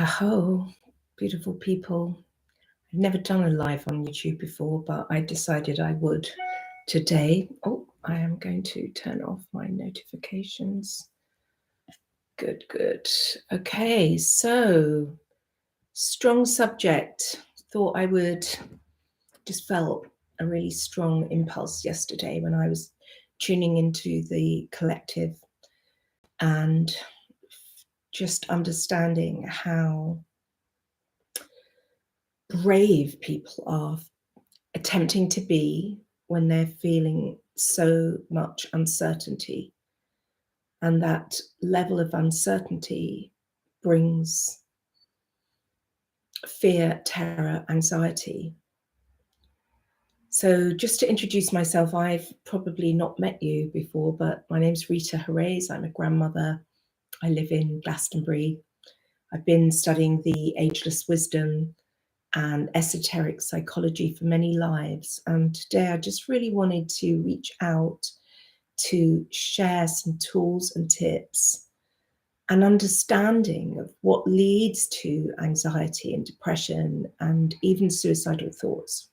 Aho, beautiful people. I've never done a live on YouTube before, but I decided I would today. Oh, I am going to turn off my notifications. Good. Okay, so strong subject. Thought I would, just felt a really strong impulse yesterday when I was tuning into the collective and just understanding how brave people are attempting to be when they're feeling so much uncertainty. And that level of uncertainty brings fear, terror, anxiety. So just to introduce myself, I've probably not met you before, but my name's Rita Herreys. I'm a grandmother. I live in Glastonbury. I've been studying the ageless wisdom and esoteric psychology for many lives. And today I just really wanted to reach out to share some tools and tips and understanding of what leads to anxiety and depression and even suicidal thoughts.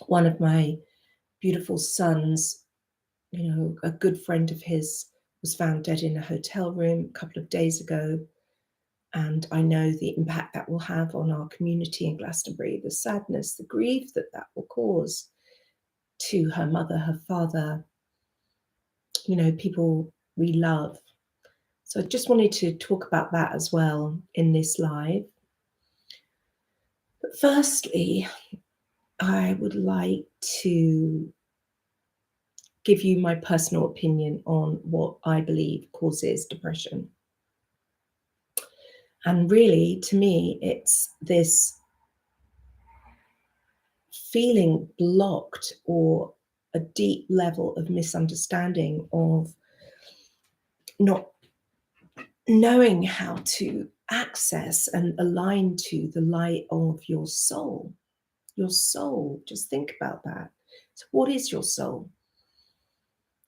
One of my beautiful sons, a good friend of his, was found dead in a hotel room a couple of days ago. And I know the impact that will have on our community in Glastonbury, the sadness, the grief that will cause to her mother, her father, people we love. So I just wanted to talk about that as well in this live. But firstly, I would like to give you my personal opinion on what I believe causes depression. And really, to me, it's this feeling blocked or a deep level of misunderstanding of not knowing how to access and align to the light of your soul. Your soul, just think about that. So what is your soul?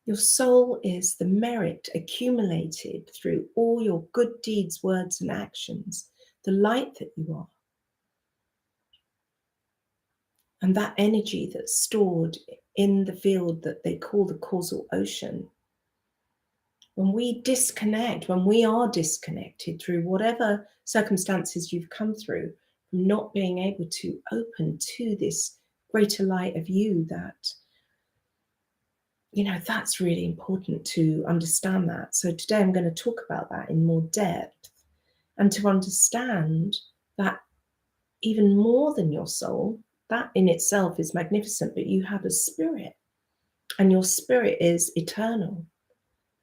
Your soul is the merit accumulated through all your good deeds, words, and actions, the light that you are. And that energy that's stored in the field that they call the causal ocean. When we disconnect, when we are disconnected through whatever circumstances you've come through, from not being able to open to this greater light of you, that's really important to understand that. So today I'm going to talk about that in more depth and to understand that even more than your soul, that in itself is magnificent, but you have a spirit and your spirit is eternal,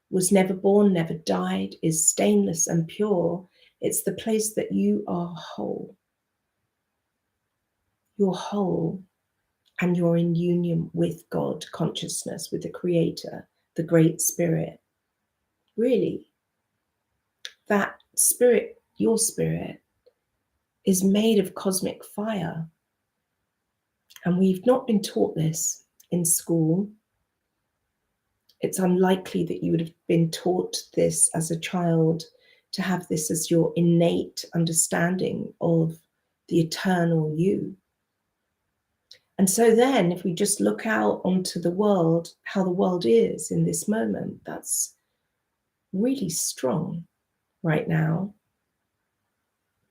was never born, never died, is stainless and pure. It's the place that you are whole. You're whole and you're in union with God consciousness, with the Creator, the Great Spirit. Really, that spirit, your spirit, is made of cosmic fire. And we've not been taught this in school. It's unlikely that you would have been taught this as a child, to have this as your innate understanding of the eternal you. And so then if we just look out onto the world, how the world is in this moment, that's really strong right now,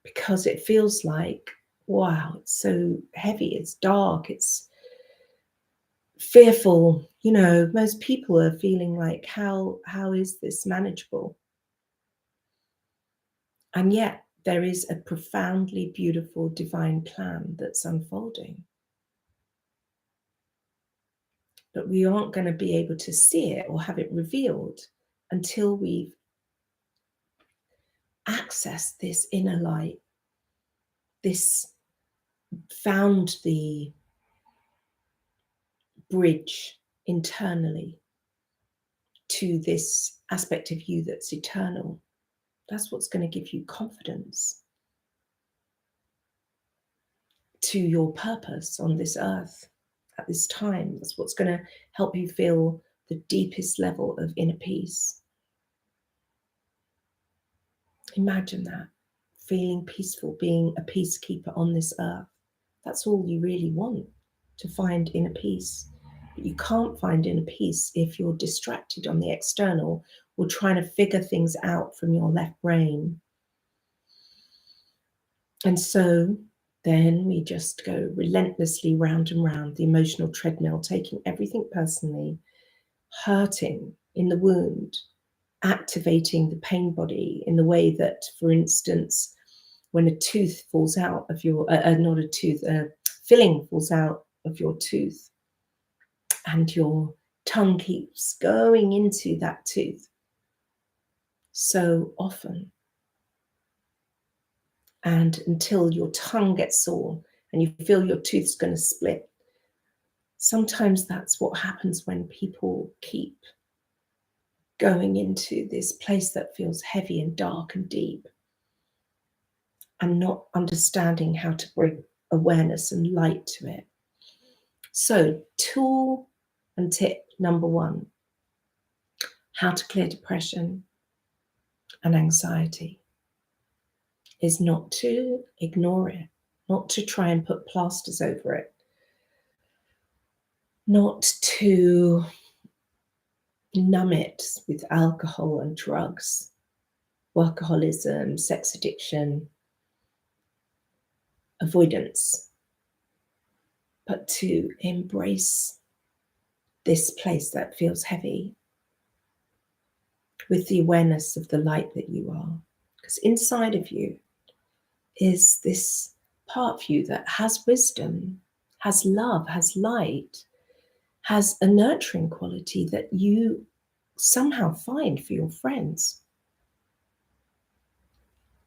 because it feels like, wow, it's so heavy, it's dark, it's fearful. Most people are feeling like, how is this manageable? And yet there is a profoundly beautiful divine plan that's unfolding. But we aren't going to be able to see it or have it revealed until we've accessed this inner light, found the bridge internally to this aspect of you that's eternal. That's what's going to give you confidence to your purpose on this earth at this time. That's what's going to help you feel the deepest level of inner peace. Imagine that. feeling peaceful, being a peacekeeper on this earth. That's all you really want, to find inner peace. But you can't find inner peace if you're distracted on the external or trying to figure things out from your left brain. And so then we just go relentlessly round and round the emotional treadmill, taking everything personally, hurting in the wound, activating the pain body in the way that, for instance, when a tooth falls out of your, not a tooth, a filling falls out of your tooth and your tongue keeps going into that tooth so often, and until your tongue gets sore and you feel your tooth's going to split. Sometimes that's what happens when people keep going into this place that feels heavy and dark and deep and not understanding how to bring awareness and light to it. So, tool and tip number 1, how to clear depression and anxiety, is not to ignore it, not to try and put plasters over it, not to numb it with alcohol and drugs, workaholism, sex addiction, avoidance, but to embrace this place that feels heavy with the awareness of the light that you are. Because inside of you is this part of you that has wisdom, has love, has light, has a nurturing quality that you somehow find for your friends.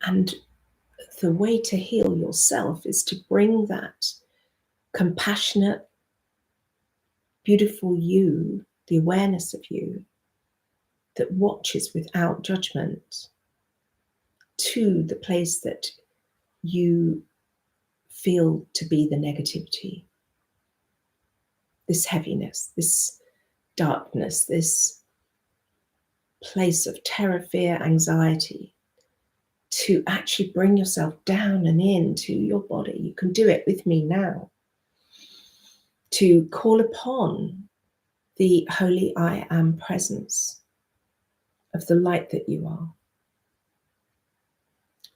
And the way to heal yourself is to bring that compassionate, beautiful you, the awareness of you that watches without judgment, to the place that you feel to be the negativity, this heaviness, this darkness, this place of terror, fear, anxiety, to actually bring yourself down and into your body. You can do it with me now. To call upon the holy I am presence of the light that you are.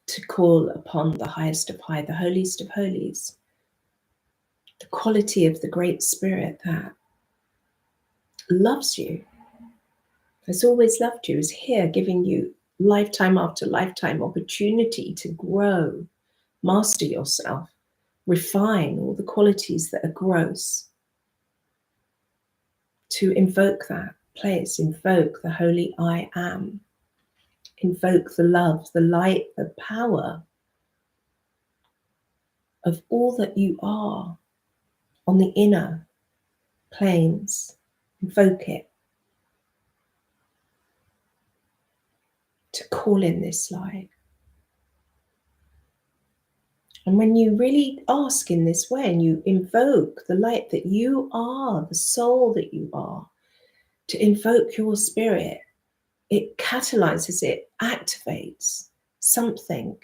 To call upon the highest of high, the holiest of holies, the quality of the Great Spirit that loves you, has always loved you, is here giving you lifetime after lifetime opportunity to grow, master yourself, refine all the qualities that are gross. To invoke that place, invoke the holy I am, invoke the love, the light, the power of all that you are on the inner planes. Invoke it. To call in this light. And when you really ask in this way and you invoke the light that you are, the soul that you are, to invoke your spirit, it catalyzes, it activates something.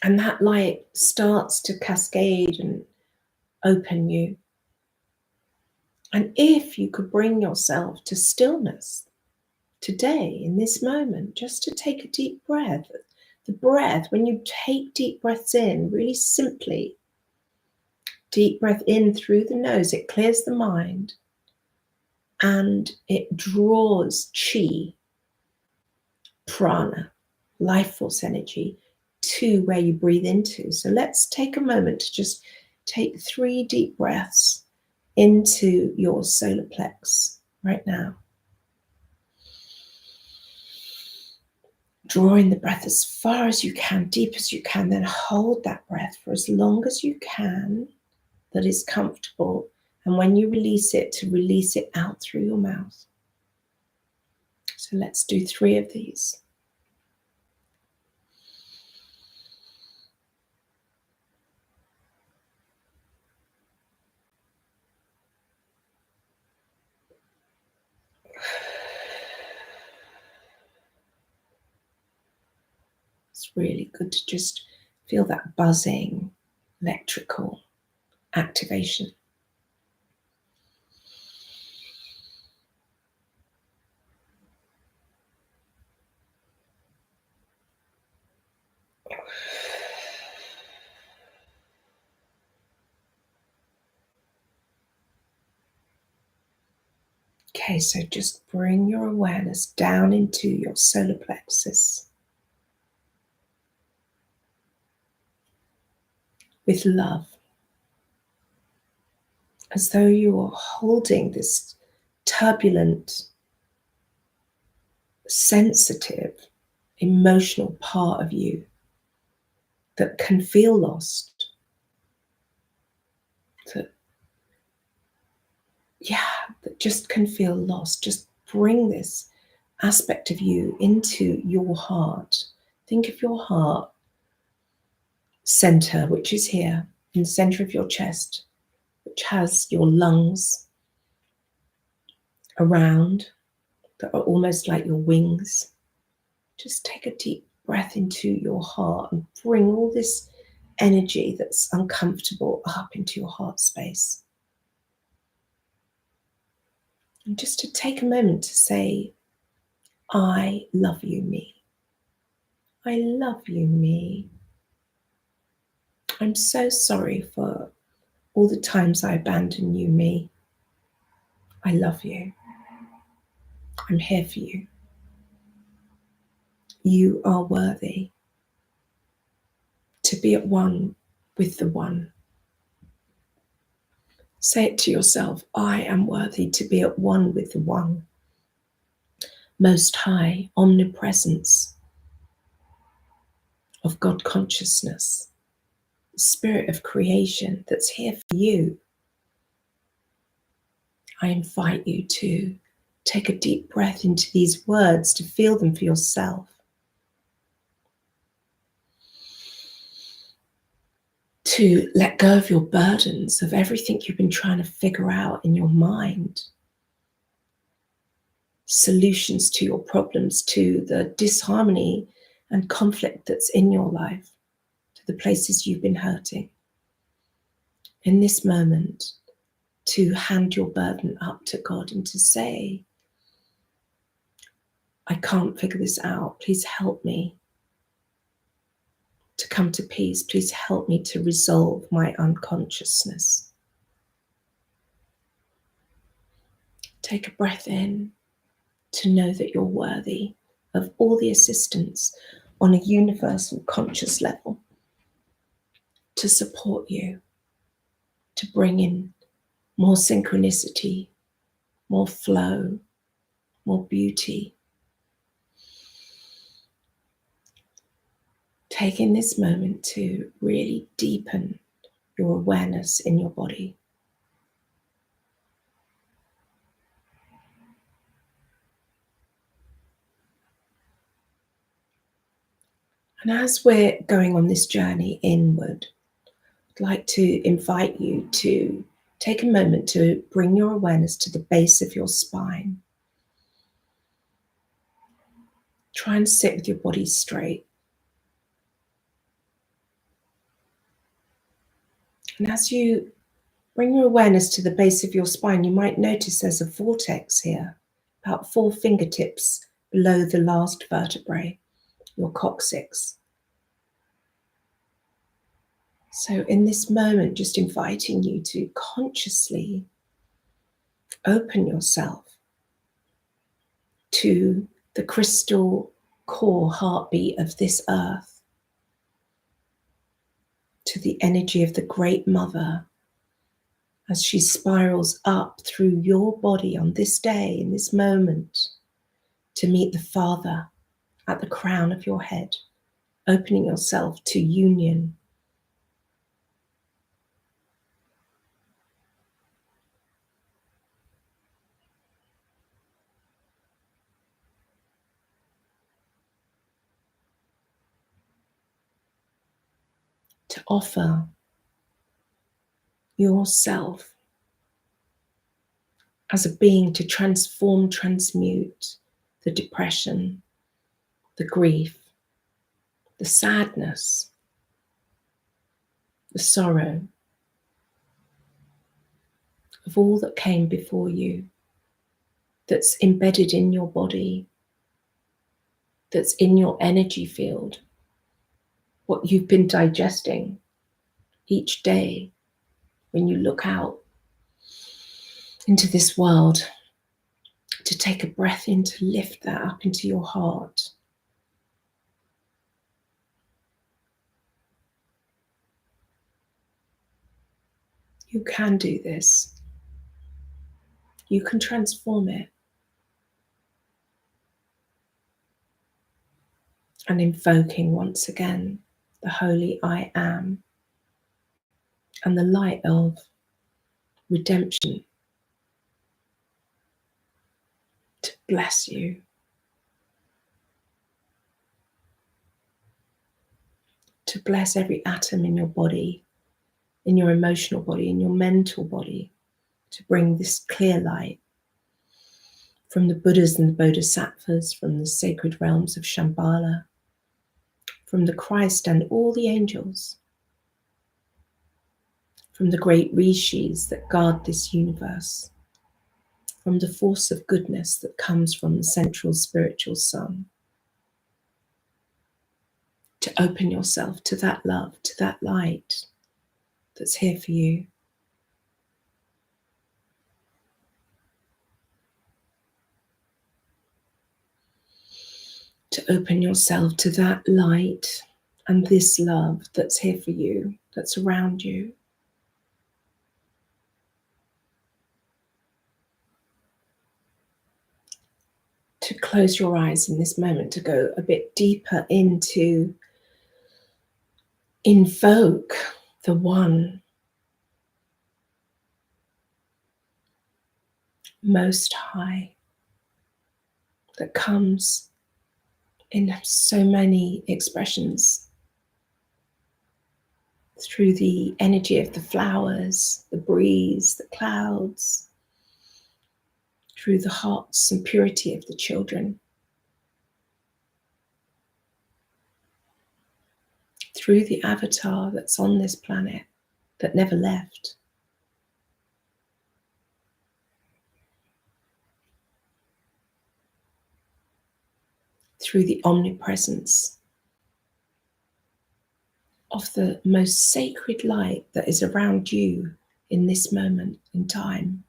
And that light starts to cascade and open you. And if you could bring yourself to stillness today, in this moment, just to take a deep breath. The breath, when you take deep breaths in, really simply, deep breath in through the nose, it clears the mind and it draws chi, prana, life force energy to where you breathe into. So let's take a moment to just take 3 deep breaths into your solar plex right now. Drawing the breath as far as you can, deep as you can, then hold that breath for as long as you can, that is comfortable. And when you release it, to release it out through your mouth. So let's do 3 of these. It's really good to just feel that buzzing, electrical activation. Okay, so just bring your awareness down into your solar plexus with love, as though you are holding this turbulent, sensitive, emotional part of you that can feel lost, that, that just can feel lost. Just bring this aspect of you into your heart. Think of your heart center, which is here in the center of your chest, which has your lungs around that are almost like your wings. Just take a deep breath into your heart and bring all this energy that's uncomfortable up into your heart space. And just to take a moment to say, I love you, me. I love you, me. I'm so sorry for all the times I abandoned you, me. I love you. I'm here for you. You are worthy to be at one with the one. Say it to yourself, I am worthy to be at one with the one. Most high omnipresence of God consciousness, the spirit of creation that's here for you. I invite you to take a deep breath into these words, to feel them for yourself. To let go of your burdens, of everything you've been trying to figure out in your mind. Solutions to your problems, to the disharmony and conflict that's in your life, to the places you've been hurting. In this moment, to hand your burden up to God and to say, I can't figure this out. Please help me to come to peace. Please help me to resolve my unconsciousness. Take a breath in to know that you're worthy of all the assistance on a universal conscious level to support you, to bring in more synchronicity, more flow, more beauty. Taking this moment to really deepen your awareness in your body. And as we're going on this journey inward, I'd like to invite you to take a moment to bring your awareness to the base of your spine. Try and sit with your body straight. And as you bring your awareness to the base of your spine, you might notice there's a vortex here, about 4 fingertips below the last vertebrae, your coccyx. So in this moment, just inviting you to consciously open yourself to the crystal core heartbeat of this earth, to the energy of the Great Mother as she spirals up through your body on this day, in this moment, to meet the Father at the crown of your head, opening yourself to union. To offer yourself as a being to transform, transmute the depression, the grief, the sadness, the sorrow of all that came before you, that's embedded in your body, that's in your energy field, what you've been digesting each day when you look out into this world, to take a breath in, to lift that up into your heart. You can do this. You can transform it. And invoking once again the holy I am and the light of redemption to bless you, to bless every atom in your body, in your emotional body, in your mental body, to bring this clear light from the Buddhas and the Bodhisattvas, from the sacred realms of Shambhala, from the Christ and all the angels, from the great rishis that guard this universe, from the force of goodness that comes from the central spiritual sun, to open yourself to that love, to that light that's here for you. To open yourself to that light and this love that's here for you, that's around you. To close your eyes in this moment, to go a bit deeper into invoke the one most high that comes in so many expressions, through the energy of the flowers, the breeze, the clouds, through the hearts and purity of the children, through the avatar that's on this planet that never left, through the omnipresence of the most sacred light that is around you in this moment in time.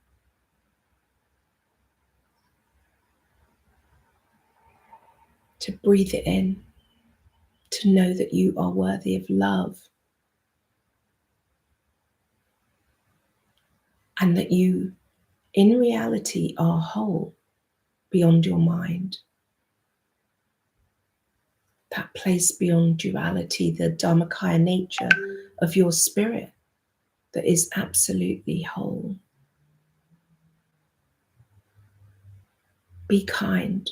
To breathe it in, to know that you are worthy of love, and that you, in reality, are whole beyond your mind. That place beyond duality, the Dharmakaya nature of your spirit that is absolutely whole. Be kind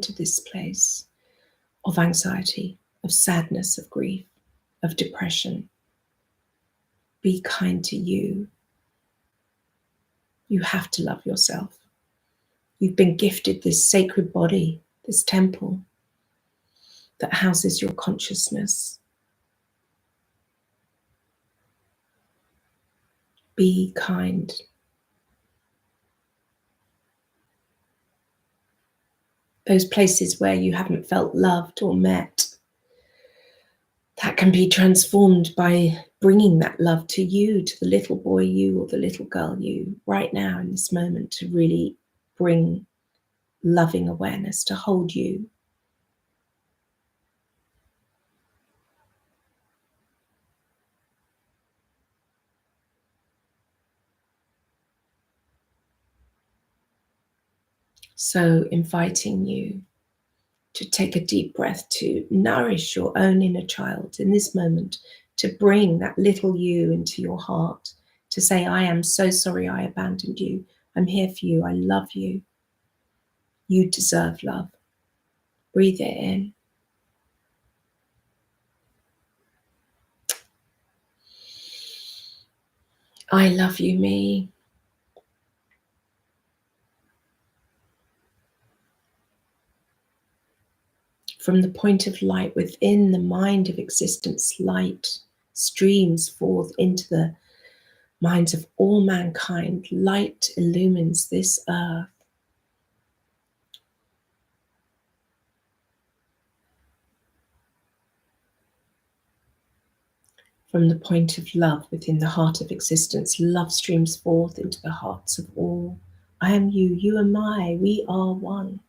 to this place of anxiety, of sadness, of grief, of depression. Be kind to you. You have to love yourself. You've been gifted this sacred body, this temple that houses your consciousness. Be kind. Those places where you haven't felt loved or met, that can be transformed by bringing that love to you, to the little boy you or the little girl you, right now in this moment, to really bring loving awareness, to hold you. So inviting you to take a deep breath, to nourish your own inner child in this moment, to bring that little you into your heart, to say, I am so sorry I abandoned you. I'm here for you. I love you. You deserve love. Breathe it in. I love you, me. From the point of light within the mind of existence, light streams forth into the minds of all mankind. Light illumines this earth. From the point of love within the heart of existence, love streams forth into the hearts of all. I am you, you am I, we are one.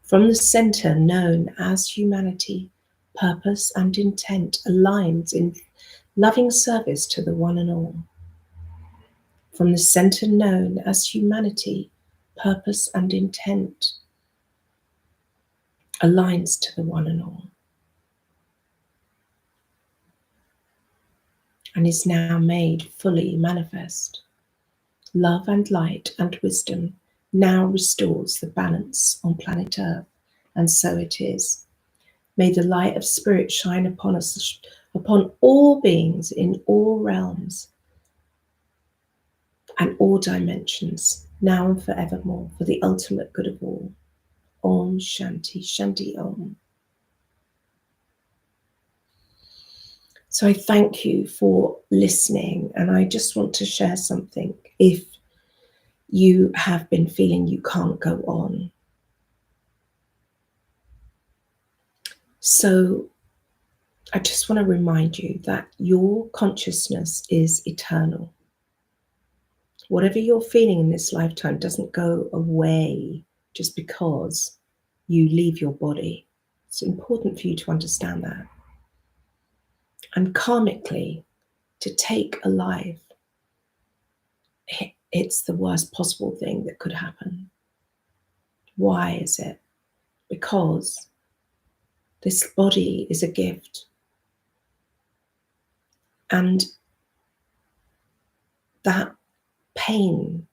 From the center known as humanity, purpose and intent aligns in loving service to the one and all. From the center known as humanity, purpose and intent aligns to the one and all, and is now made fully manifest. Love and light and wisdom now restores the balance on planet Earth, and so it is. May the light of spirit shine upon us, upon all beings in all realms and all dimensions, now and forevermore, for the ultimate good of all. Om Shanti Shanti Om. So I thank you for listening, and I just want to share something. If you have been feeling you can't go on, so I just want to remind you that your consciousness is eternal. Whatever you're feeling in this lifetime doesn't go away just because you leave your body. It's important for you to understand that. And karmically, to take a life, it's the worst possible thing that could happen. Why is it? Because this body is a gift. And that pain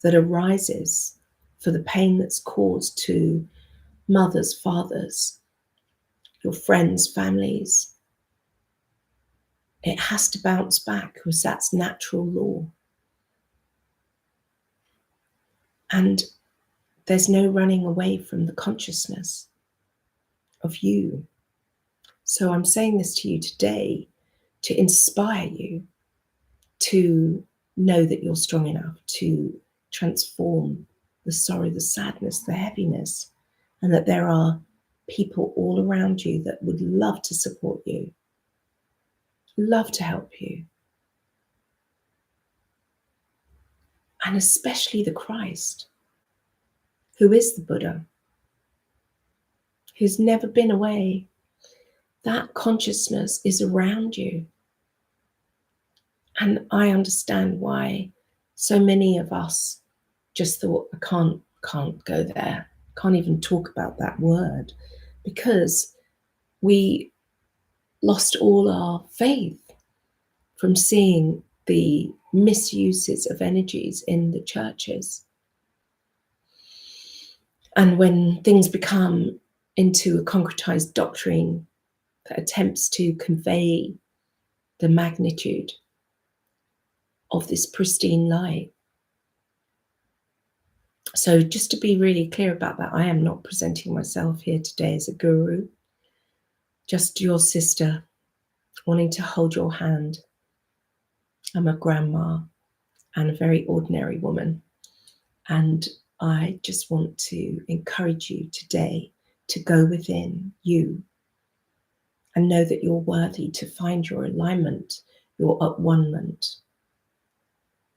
that arises for the pain that's caused to mothers, fathers, your friends, families, it has to bounce back because that's natural law. And there's no running away from the consciousness of you. So I'm saying this to you today to inspire you to know that you're strong enough to transform the sorrow, the sadness, the heaviness, and that there are people all around you that would love to support you, love to help you. And especially the Christ, who is the Buddha, who's never been away. That consciousness is around you. And I understand why so many of us just thought, I can't go there, can't even talk about that word, because we lost all our faith from seeing the misuses of energies in the churches. And when things become into a concretized doctrine that attempts to convey the magnitude of this pristine light. So just to be really clear about that, I am not presenting myself here today as a guru, just your sister wanting to hold your hand. I'm a grandma and a very ordinary woman. And I just want to encourage you today to go within you and know that you're worthy to find your alignment, your at-one-ment,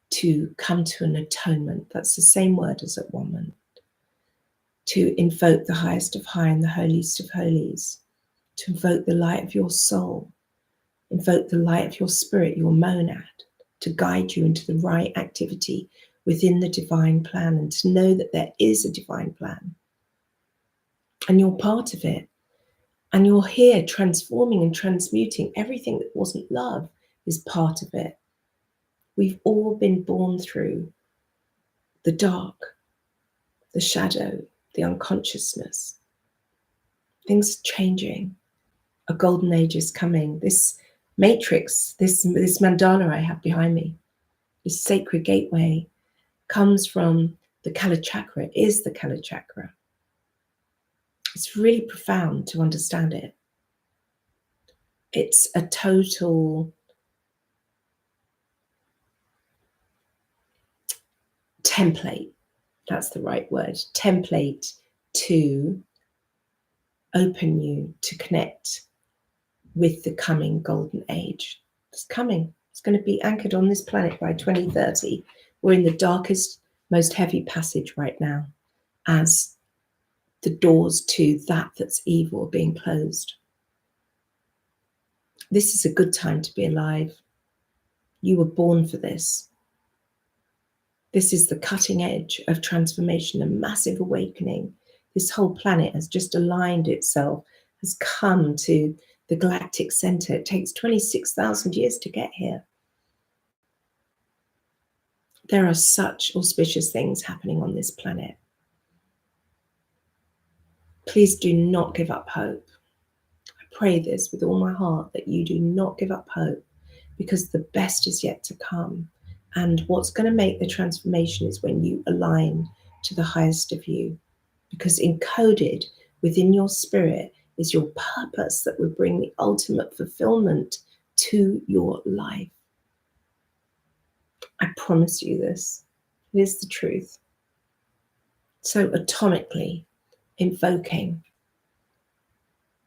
to come to an atonement. That's the same word as at-one-ment. To invoke the highest of high and the holiest of holies, to invoke the light of your soul, invoke the light of your spirit, your monad, to guide you into the right activity within the divine plan, and to know that there is a divine plan and you're part of it, and you're here transforming and transmuting everything that wasn't love is part of it. We've all been born through the dark, the shadow, the unconsciousness. Things are changing. A golden age is coming. This matrix, this mandala I have behind me, this sacred gateway, comes from the Kala chakra, is the Kala chakra. It's really profound to understand it. It's a total template. That's the right word. Template to open you to connect with the coming golden age. It's coming. It's going to be anchored on this planet by 2030. We're in the darkest, most heavy passage right now as the doors to that that's evil are being closed. This is a good time to be alive. You were born for this. This is the cutting edge of transformation, a massive awakening. This whole planet has just aligned itself, has come to the galactic center. It takes 26,000 years to get here. There are such auspicious things happening on this planet. Please do not give up hope. I pray this with all my heart, that you do not give up hope, because the best is yet to come. And what's going to make the transformation is when you align to the highest of you, because encoded within your spirit is your purpose that will bring the ultimate fulfillment to your life. I promise you this. It is the truth. So atomically invoking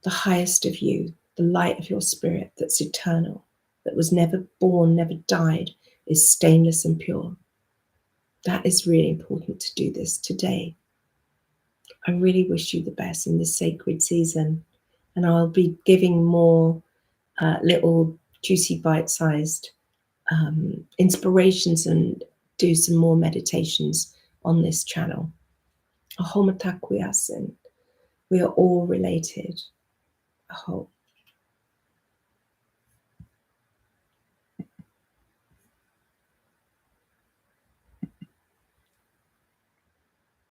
the highest of you, the light of your spirit that's eternal, that was never born, never died, is stainless and pure. That is really important to do this today. I really wish you the best in this sacred season, and I'll be giving more little juicy bite-sized inspirations and do some more meditations on this channel. Ahomatakuyasin. We are all related. Aho.